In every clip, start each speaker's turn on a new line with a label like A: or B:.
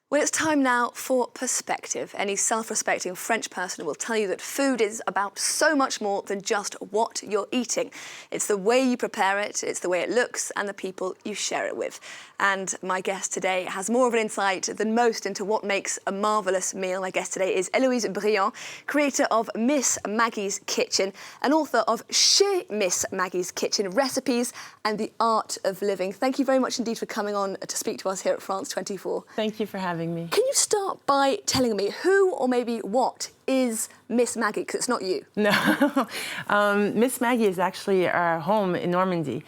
A: Well, it's time now for perspective. Any self-respecting French person will tell you that food is about so much more than just what you're eating. It's the way you prepare it, it's the way it looks, and the people you share it with. And my guest today has more of an insight than most into what makes a marvellous meal. My guest today is Heloïse Brion, creator of Miss Maggie's Kitchen and author of Chez Miss Maggie's Kitchen, Recipes and the Art of Living. Thank you very much indeed for coming on to speak to us here at France 24.
B: Thank you for having me.
A: Can you start by telling me who or maybe what is Miss Maggie? Because it's not you.
B: No. Miss Maggie is actually our home in Normandy.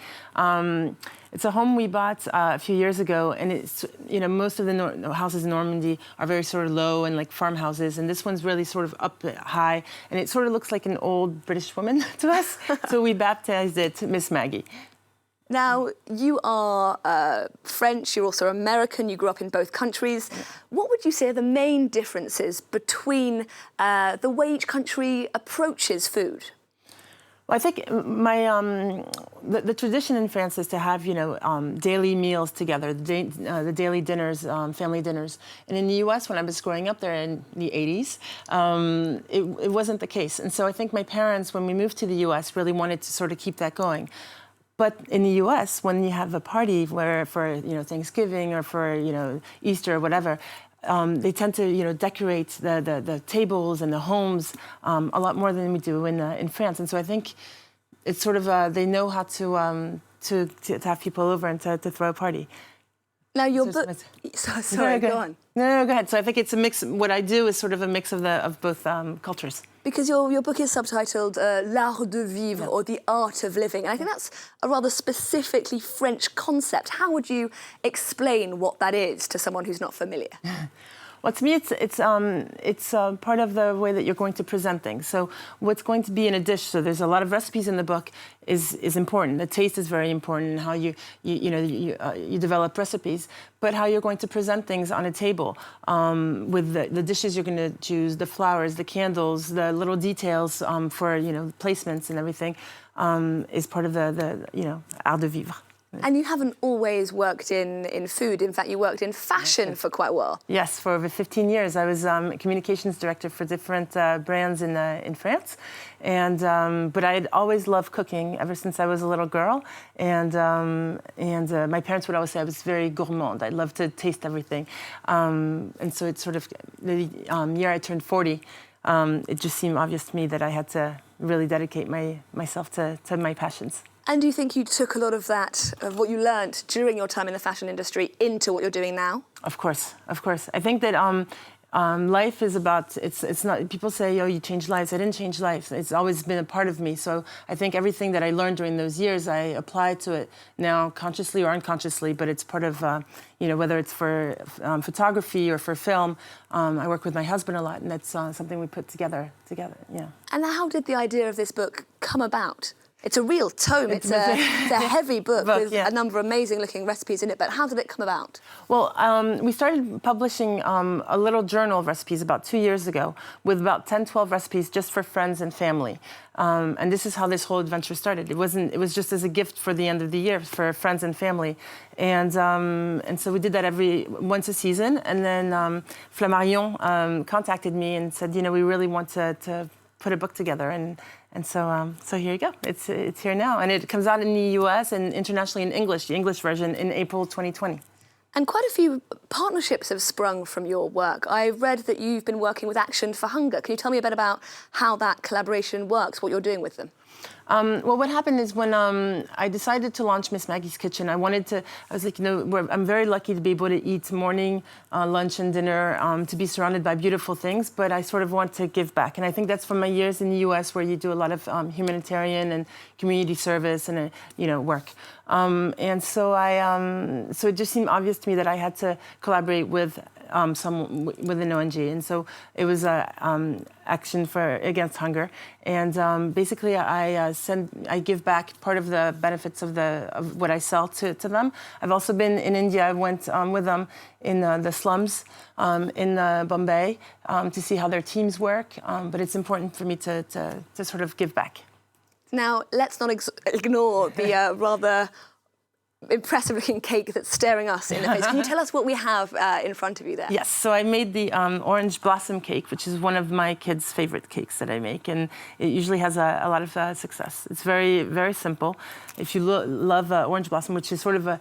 B: It's a home we bought a few years ago, and it's, you know, most of the houses in Normandy are very sort of low and like farmhouses, and this one's really sort of up high, and it sort of looks like an old British woman to us, so we baptized it Miss Maggie.
A: Now, you are French, you're also American, you grew up in both countries. Yeah. What would you say are the main differences between the way each country approaches food?
B: Well, I think the tradition in France is to have, you know, daily meals together, the daily dinners, family dinners. And in the U.S., when I was growing up there in the 80s, it wasn't the case. And so I think my parents, when we moved to the U.S., really wanted to sort of keep that going. But in the U.S., when you have a party where for, you know, Thanksgiving or for, you know, Easter or whatever, they tend to, you know, decorate the tables and the homes a lot more than we do in France. And so I think it's sort of they know how to have people over and to throw a party.
A: Now your book. Sorry, go on.
B: No, go ahead. So I think it's a mix. What I do is sort of a mix of both cultures.
A: Because your book is subtitled L'Art de Vivre, or The Art of Living. And I think that's a rather specifically French concept. How would you explain what that is to someone who's not familiar?
B: Well, to me, it's part of the way that you're going to present things. So what's going to be in a dish, so there's a lot of recipes in the book, is important. The taste is very important, how you develop recipes, but how you're going to present things on a table with the dishes you're going to choose, the flowers, the candles, the little details for, you know, placements and everything is part of the you know, art de vivre.
A: And you haven't always worked in food. In fact, you worked in fashion for quite a while.
B: Yes, for over 15 years. I was communications director for different brands in France. And but I had always loved cooking ever since I was a little girl. And my parents would always say I was very gourmand. I loved to taste everything. And so it's sort of the year I turned 40, it just seemed obvious to me that I had to really dedicate myself to my passions.
A: And do you think you took a lot of that, of what you learned during your time in the fashion industry, into what you're doing now?
B: Of course, of course. I think that life is about, it's not, people say, oh, you changed lives. I didn't change lives. It's always been a part of me. So I think everything that I learned during those years, I apply to it now consciously or unconsciously, but it's part of, you know, whether it's for photography or for film. I work with my husband a lot, and that's something we put together, yeah.
A: And how did the idea of this book come about? It's a real tome. It's a heavy book with a number of amazing-looking recipes in it. But how did it come about?
B: Well, we started publishing a little journal of recipes about 2 years ago with about 10, 12 recipes just for friends and family. And this is how this whole adventure started. It was just as a gift for the end of the year for friends and family. And so we did that once a season. And then Flammarion contacted me and said, you know, we really want to put a book together. And so here you go. It's here now. And it comes out in the US and internationally in English, the English version, in April 2020.
A: And quite a few partnerships have sprung from your work. I read that you've been working with Action for Hunger. Can you tell me a bit about how that collaboration works, what you're doing with them?
B: Well, what happened is when I decided to launch Miss Maggie's Kitchen, I was like, you know, I'm very lucky to be able to eat morning, lunch and dinner, to be surrounded by beautiful things, but I sort of want to give back. And I think that's from my years in the US where you do a lot of humanitarian and community service and, you know, work. And so so it just seemed obvious to me that I had to collaborate with someone with an ONG, and so it was Action Against Hunger, and basically I give back part of the benefits of what I sell to them. I've also been in India. I went with them in the slums in Bombay to see how their teams work, but it's important for me to sort of give back.
A: Now, let's not ignore the rather impressive looking cake that's staring us in the face. Can you tell us what we have in front of you there?
B: Yes, so I made the orange blossom cake, which is one of my kids' favorite cakes that I make, and it usually has a lot of success. It's very, very simple. If you love orange blossom, which is sort of a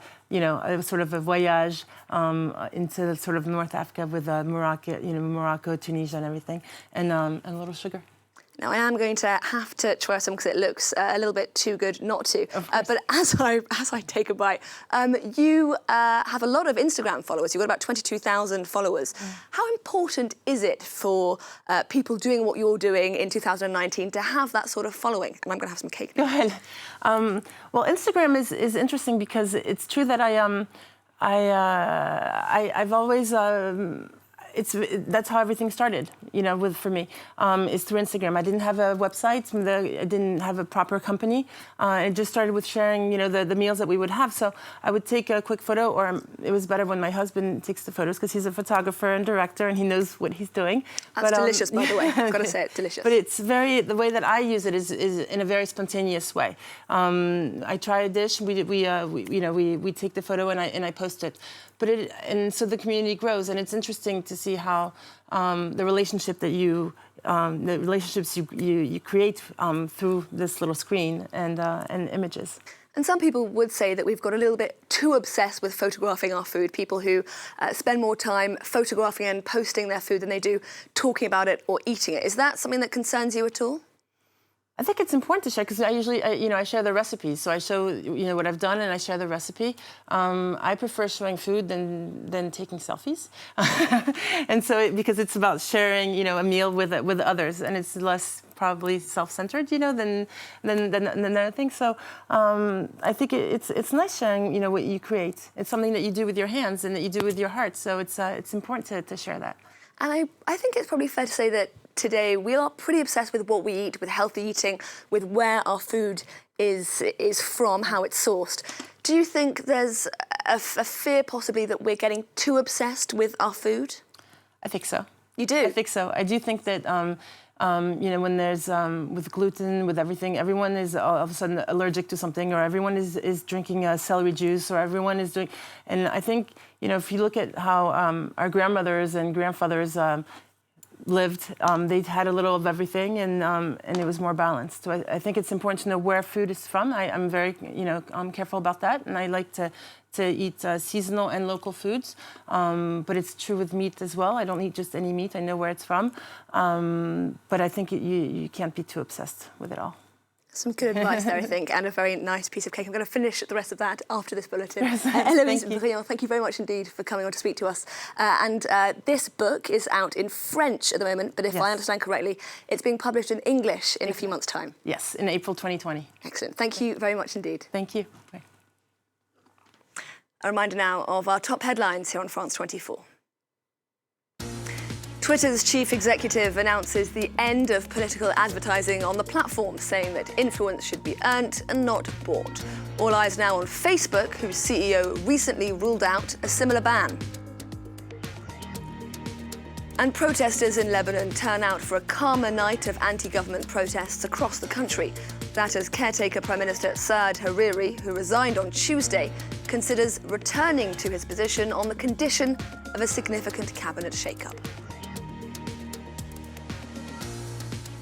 B: sort of a voyage into sort of North Africa with Morocco, Tunisia, and everything, and a little sugar.
A: Now, I am going to have to try some because it looks a little bit too good not to. But as I take a bite, you have a lot of Instagram followers. You've got about 22,000 followers. How important is it for people doing what you're doing in 2019 to have that sort of following? And I'm going to have some cake now.
B: Go ahead. Well, Instagram is interesting because it's true that I've always... that's how everything started, for me, is through Instagram. I didn't have a website, I didn't have a proper company. It just started with sharing, the meals that we would have. So I would take a quick photo, or it was better when my husband takes the photos because he's a photographer and director and he knows what he's doing.
A: That's delicious, by the way. I've got to say it, delicious.
B: But it's the way that I use it is in a very spontaneous way. I try a dish, we take the photo and I post it. And so the community grows, and it's interesting to see how the relationships you create through this little screen and images.
A: And some people would say that we've got a little bit too obsessed with photographing our food. People who spend more time photographing and posting their food than they do talking about it or eating it. Is that something that concerns you at all?
B: I think it's important to share because I usually, I share the recipes. So I show, what I've done and I share the recipe. I prefer showing food than taking selfies. And so, because it's about sharing, a meal with others, and it's less probably self-centered, than other things. So I think it's nice sharing, what you create. It's something that you do with your hands and that you do with your heart. So it's important to share that.
A: And I think it's probably fair to say that today we are pretty obsessed with what we eat, with healthy eating, with where our food is from, how it's sourced. Do you think there's a fear possibly that we're getting too obsessed with our food?
B: I think so.
A: You do?
B: I think so. I do think that, when there's, with gluten, with everything, everyone is all of a sudden allergic to something, or everyone is drinking celery juice, or everyone is doing... And I think, if you look at how our grandmothers and grandfathers lived, they had a little of everything, and it was more balanced. So I think it's important to know where food is from. I'm very, I'm careful about that, and I like to eat seasonal and local foods. But it's true with meat as well. I don't eat just any meat. I know where it's from. But I think you can't be too obsessed with it all.
A: Some good advice there, I think, and a very nice piece of cake. I'm going to finish the rest of that after this bulletin.
B: Yes,
A: Heloïse Brion, thank you very much indeed for coming on to speak to us. And this book is out in French at the moment, but if I understand correctly, it's being published in English in a few months' time.
B: Yes, in April 2020.
A: Excellent. Thank you very much indeed.
B: Thank you. Bye.
A: A reminder now of our top headlines here on France 24. Twitter's chief executive announces the end of political advertising on the platform, saying that influence should be earned and not bought. All eyes now on Facebook, whose CEO recently ruled out a similar ban. And protesters in Lebanon turn out for a calmer night of anti-government protests across the country. That as caretaker Prime Minister Saad Hariri, who resigned on Tuesday, considers returning to his position on the condition of a significant cabinet shake-up.